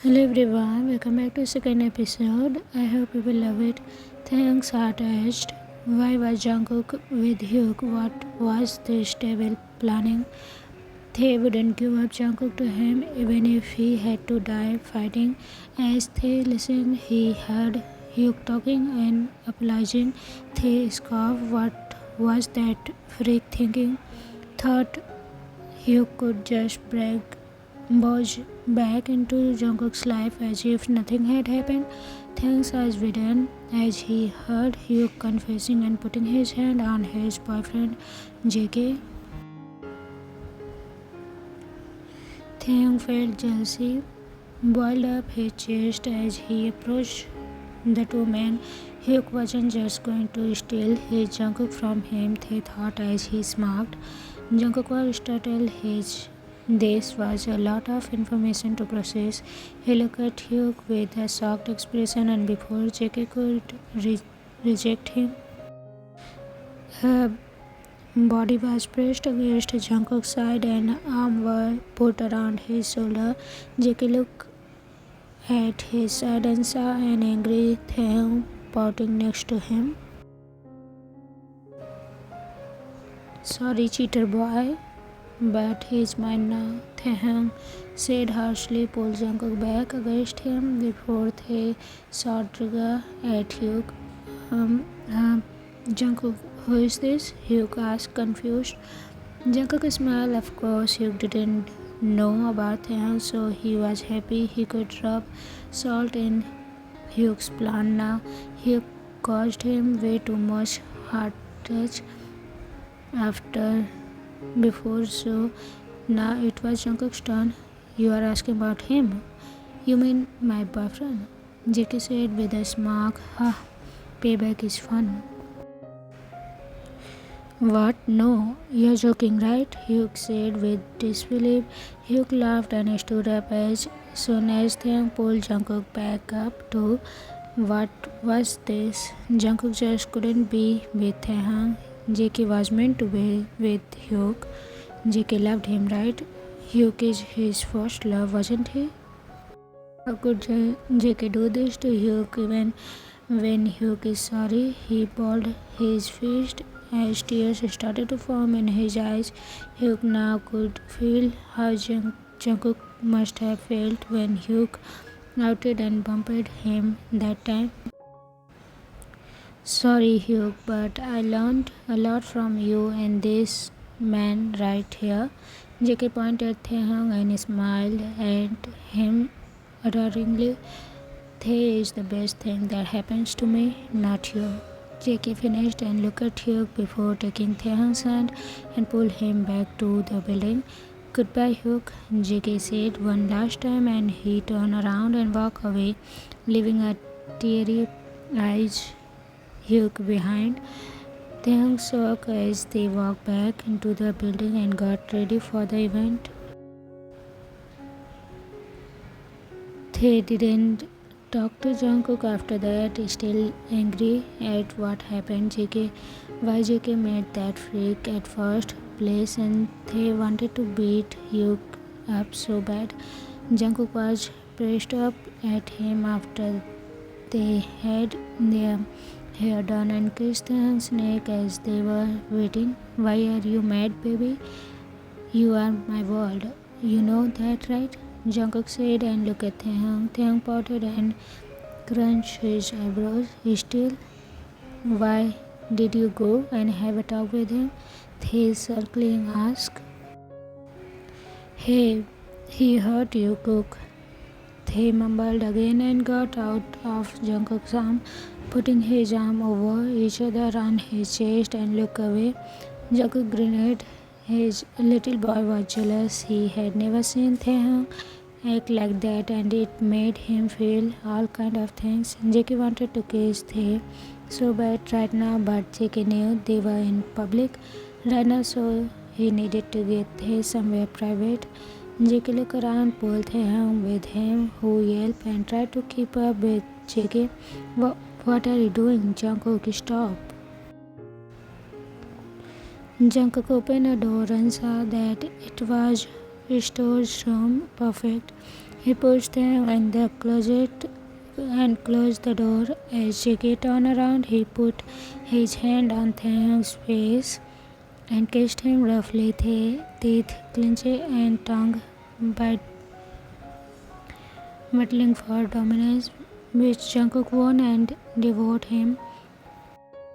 Hello everyone, welcome back to second episode. I hope you will love it. Thanks heart asked, why was Jungkook with Hyuk? What was this devil planning? They wouldn't give up Jungkook to him even if he had to die fighting. As they listened, he heard Hyuk talking and apologizing. They scoffed. What was that freak thinking? Thought Hyuk could just barge back into Jungkook's life as if nothing had happened. Things as written as he heard Hyuk confessing and putting his hand on his boyfriend JK. Taehyung felt jealousy boiled up his chest as he approached the two men. Hyuk wasn't just going to steal his Jungkook from him, they thought as he smirked. Jungkook was startled. This was a lot of information to process. He looked at Hyuk with a shocked expression, and before JK could reject him, her body was pressed against Jungkook's side and arms were put around his shoulder. JK looked at his side and saw an angry Taehyung pouting next to him. Sorry, cheater boy, but he's mine now, Taehyung said harshly, pulled Jungkook back against him before they shot trigger at Hyuk. Jungkook, who is this? Hyuk asked, confused. Jungkook smiled. Of course, Hyuk didn't know about Taehyung, so he was happy he could rub salt in Hyuk's plan now. Hyuk caused him way too much heartache before, so now it was Jungkook's turn. You are asking about him? You mean my boyfriend? JK said with a smirk. Ha, payback is fun. What? No, you're joking, right? Hyuk said with disbelief. Hyuk laughed and stood up as soon as Taehyung pulled Jungkook back up to. What was this? Jungkook just couldn't be with Taehyung. JK was meant to be with Hyuk. JK loved him, right? Hyuk is his first love, wasn't he? How could JK do this to Hyuk even when Hyuk is sorry? He balled his fist as tears started to form in his eyes. Hyuk now could feel how Jungkook must have felt when Hyuk outed and bumped him that time. Sorry, Hyuk, but I learned a lot from you and this man right here. JK pointed at Taehyung and smiled at him adoringly. Tae is the best thing that happens to me, not you. JK finished and looked at Hyuk before taking Taehyung's hand and pulled him back to the building. Goodbye, Hyuk, JK said one last time, and he turned around and walked away, leaving a teary-eyed Hyuk behind. Taehyung shook as they walked back into the building and got ready for the event. They didn't talk to Jungkook after that, still angry at what happened. Why JK made that freak at first place, and they wanted to beat Hyuk up so bad. Jungkook was pressed up at him after they had their hair done and kissed Taehyung's neck as they were waiting. Why are you mad, baby? You are my world. You know that, right? Jungkook said and looked at Taehyung. Taehyung pouted and crunched his eyebrows. Still, why did you go and have a talk with him? Tae circling asked. Hey, he hurt you, Cook. Tae mumbled again and got out of Jungkook's arm, putting his arm over each other on his chest and looked away. Jungkook grinned. His little boy was jealous. He had never seen Taehyung act like that, and it made him feel all kind of things. JK wanted to kiss Tae so bad right now, but JK knew they were in public right now, so he needed to get Tae somewhere private. JK looked around, pulled Taehyung with him, who yelped and tried to keep up with JK. What are you doing, Jungkook? Stop. Jungkook opened a door and saw that it was store's room. Perfect. He pushed them in the closet and closed the door. As Jiggy turned around, he put his hand on Taehyung's face and kissed him roughly, teeth clenched and tongue battling for dominance, which Jungkook won and devoured him.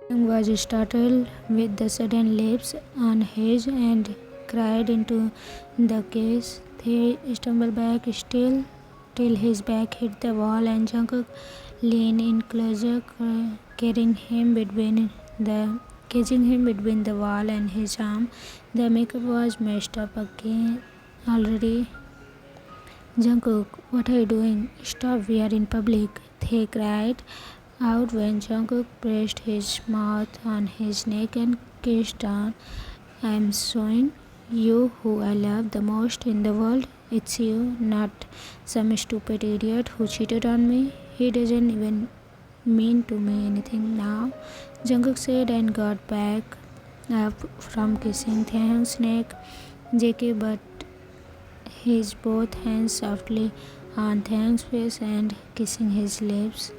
Taehyung was startled with the sudden lapse on his and cried into the kiss. He stumbled back still till his back hit the wall and Jungkook leaned in closer, catching him between the wall and his arm. The makeup was messed up again already. Jungkook, what are you doing? Stop, we are in public. They cried out when Jungkook pressed his mouth on his neck and kissed down. I'm showing you who I love the most in the world. It's you, not some stupid idiot who cheated on me. He doesn't even mean to me anything now, Jungkook said and got back up from kissing Taehyung's neck. JK put his both hands softly on Taehyung's face and kissing his lips.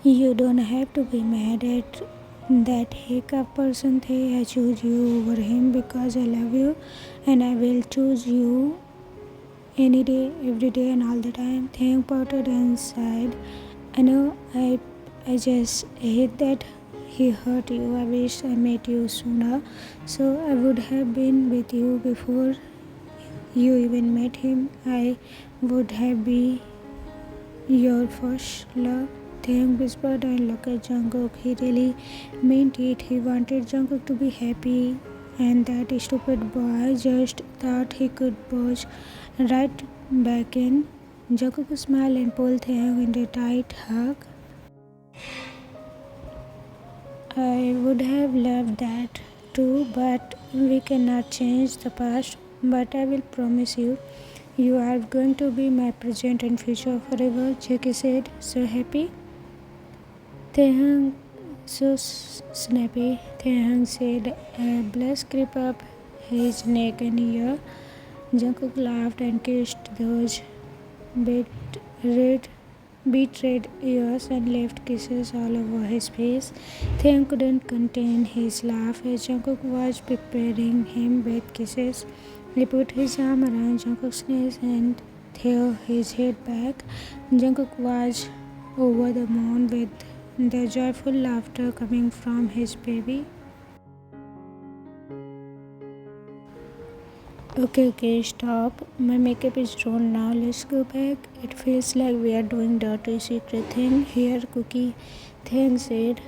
You don't have to be mad at that hiccup person. I choose you over him because I love you and I will choose you any day, every day and all the time. Taehyung pouted and sighed. I know I just hate that he hurt you. I wish I met you sooner so I would have been with you before you even met him. I would have been your first love. Taehyung whispered and looked at Jungkook. He really meant it. He wanted Jungkook to be happy and that stupid boy just thought he could push right back in. Jungkook smiled and pulled Taehyung into a tight hug. I would have loved that too, but we cannot change the past. But I will promise you, you are going to be my present and future forever, JK said. So happy? Taehyung, so snappy, Taehyung said. A blush crept up his neck and ear. Jungkook laughed and kissed those betrayed ears and left kisses all over his face. Taehyung couldn't contain his laugh as Jungkook was preparing him with kisses. He put his arm around Jungkook's neck and threw his head back. Jungkook was over the moon with the joyful laughter coming from his baby. Okay, stop. My makeup is drawn now. Let's go back. It feels like we are doing dirty secret thing here, Cookie. Taehyung said.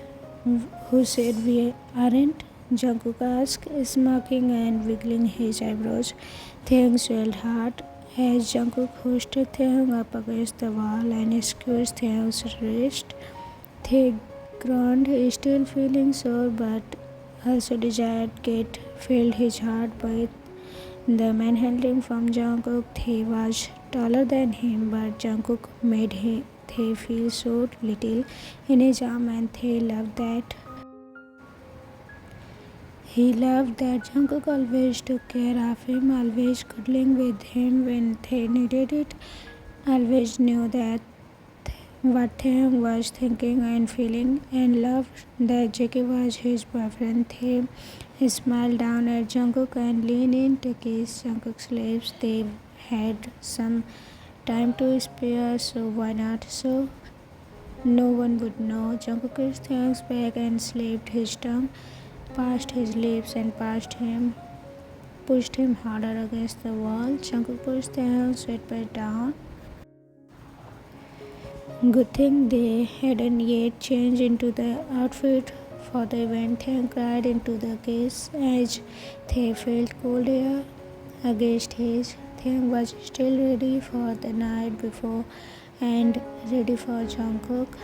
Who said we aren't? Jungkook asked, smirking and wiggling his eyebrows. Taehyung swelled hard as Jungkook hoisted Taehyung up against the wall and squeezed Taehyung's wrist. They groaned, still feeling sore but also desired. Kate filled his heart with the manhandling from Jungkook. He was taller than him, but Jungkook made They feel so little in his arm and they loved that. He loved that Jungkook always took care of him, always cuddling with him when they needed it, always knew that what Taehyung was thinking and feeling, and loved that JK was his boyfriend. He smiled down at Jungkook and leaned in to kiss Jungkook's lips. They had some time to spare, so why not? So no one would know. Jungkook kissed Taehyung's back and slipped his tongue past his lips and pushed him harder against the wall. Jungkook pushed Taehyung's sweatpants down. Good thing they hadn't yet changed into the outfit for the event. Taehyung cried into the kiss as they felt cold air against his. Taehyung was still ready for the night before and ready for Jungkook's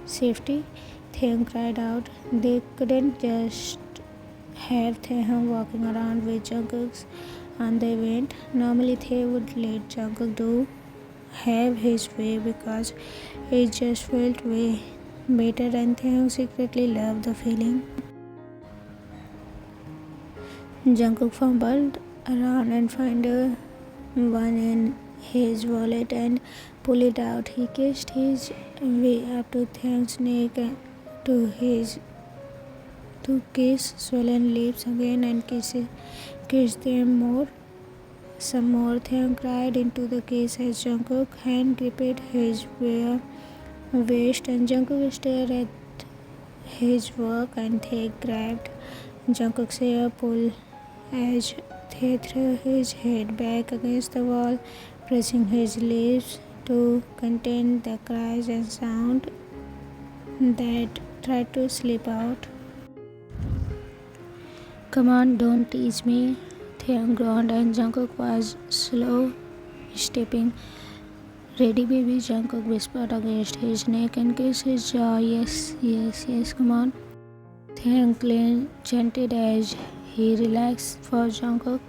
safety. Taehyung cried out. They couldn't just have Taehyung walking around with Jungkook on the event. Normally they would let Jungkook have his way because it just felt way better and Taehyung secretly loved the feeling. Jungkook fumbled around and found a one in his wallet and pulled it out. He kissed his way up to Taehyung's neck to his to kiss swollen lips again and kiss them more. Some more. Taehyung cried into the kiss as Jungkook hand gripped his waist and Jungkook stared at his work and Tae grabbed Jungkook's hair pull as Tae threw his head back against the wall, pressing his lips to contain the cries and sound that tried to slip out. Come on, don't tease me, Taehyung groaned and Jungkook was slow stepping. Ready, baby, Jungkook whispered against his neck and kissed his jaw. Yes, yes, yes, come on. Taehyung chanted as he relaxed for Jungkook.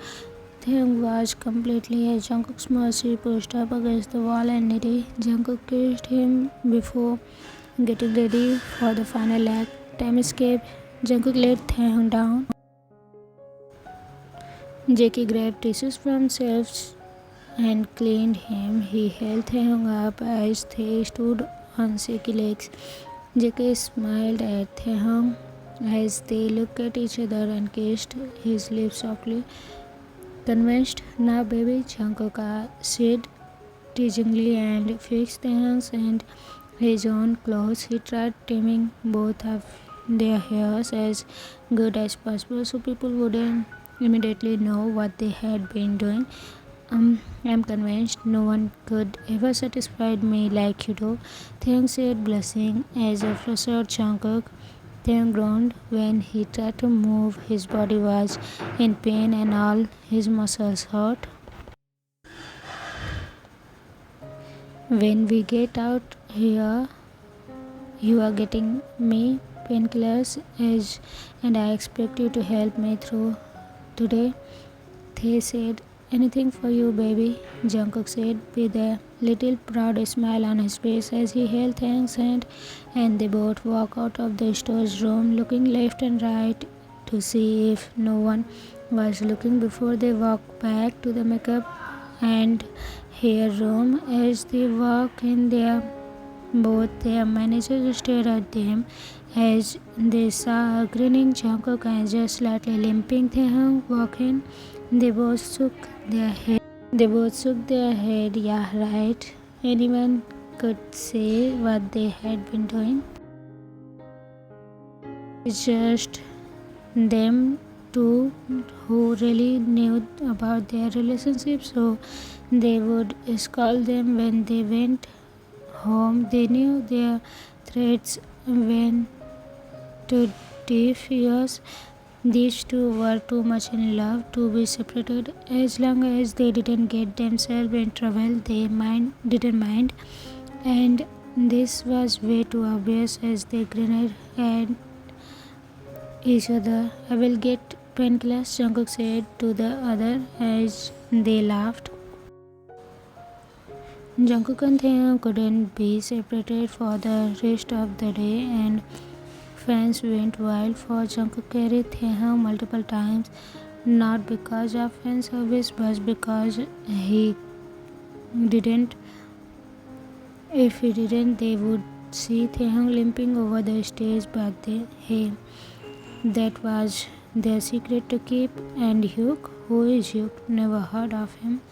Taehyung was completely at Jungkook's mercy, pushed up against the wall and needy. Jungkook kissed him before getting ready for the final act. Time escaped. Jungkook let Taehyung down. Jackie grabbed tissues from shelves and cleaned him. He held Taehyung up as they stood on shaky legs. Jackie smiled at Taehyung as they looked at each other and kissed his lips softly. Convinced? Now, baby, Jungkook said teasingly and fixed Taehyung's and his own clothes. He tried trimming both of their hairs as good as possible so people wouldn't immediately know what they had been doing. I'm convinced no one could ever satisfy me like you do, Taehyung said, blushing as if reassured Jungkook. Taehyung groaned when he tried to move. His body was in pain and all his muscles hurt. When we get out here, you are getting me painkillers and I expect you to help me through today, Tae said. Anything for you, baby, Jungkook said with a little proud smile on his face as he held Taehyung's hand and they both walked out of the storage room, looking left and right to see if no one was looking before they walked back to the makeup and hair room. As they walked in there, both their managers stared at them as they saw a grinning Jungkook and just slightly limping Taehyung walk in. They both shook their head. Yeah, right. Anyone could say what they had been doing. It's just them two who really knew about their relationship, so they would scold them when they went home. They knew their threats went to deaf ears. These two were too much in love to be separated. As long as they didn't get themselves in trouble, they didn't mind. And this was way too obvious as they grinned at each other. I will get painkillers, Jungkook said to the other as they laughed. Jungkook and Taehyung couldn't be separated for the rest of the day and fans went wild for Jungkook carried Taehyung multiple times, not because of fan service but because he didn't. If he didn't, they would see Taehyung limping over the stage, but that was their secret to keep. And Hyuk, who is Hyuk? Never heard of him.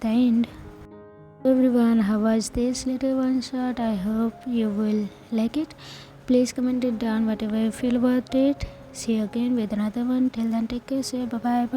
The end. So everyone, how was this little one shot? I hope you will like it. Please comment it down whatever you feel about it. See you again with another one. Till then, take care. Say bye bye.